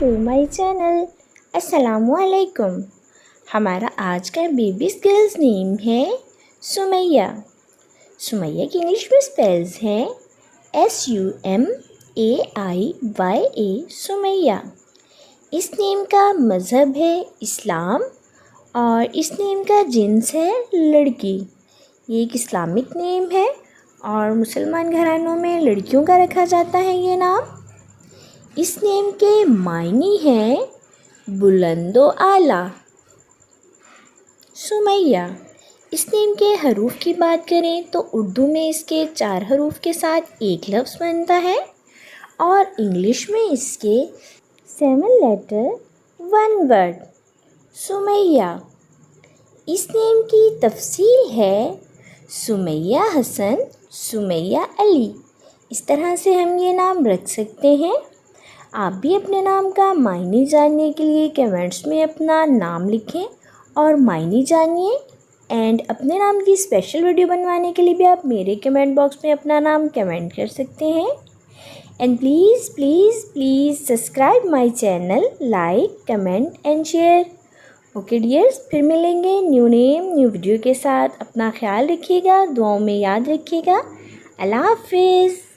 To my channel. अस्सलामुअलैकुम। हमारा आज का बेबीज़ गर्ल्स नेम है सुमैया। सुमैया की इंग्लिश में स्पेल्स हैं SUMAIYA सुमैया। इस नेम का मज़हब है इस्लाम और इस नेम का जिन्स है लड़की। ये एक इस्लामिक नेम है और मुसलमान घरानों में लड़कियों का रखा जाता है ये नाम। इस नेम के मायने हैं बुलंदो आला। सुमैया। इस नेम के हरूफ की बात करें तो उर्दू में इसके 4 हरूफ के साथ एक लफ्ज़ बनता है और इंग्लिश में इसके 7 लेटर 1 वर्ड। सुमैया। इस नेम की तफसील है सुमैया हसन, सुमैया अली। इस तरह से हम ये नाम रख सकते हैं। आप भी अपने नाम का मायने जानने के लिए कमेंट्स में अपना नाम लिखें और मायने जानिए। एंड अपने नाम की स्पेशल वीडियो बनवाने के लिए भी आप मेरे कमेंट बॉक्स में अपना नाम कमेंट कर सकते हैं। And please please please subscribe my channel, like, comment and share. Okay dears, फिर मिलेंगे न्यू नेम न्यू वीडियो के साथ। अपना ख्याल रखिएगा, दुआओं में याद रखिएगा। अल्लाह हाफिज़।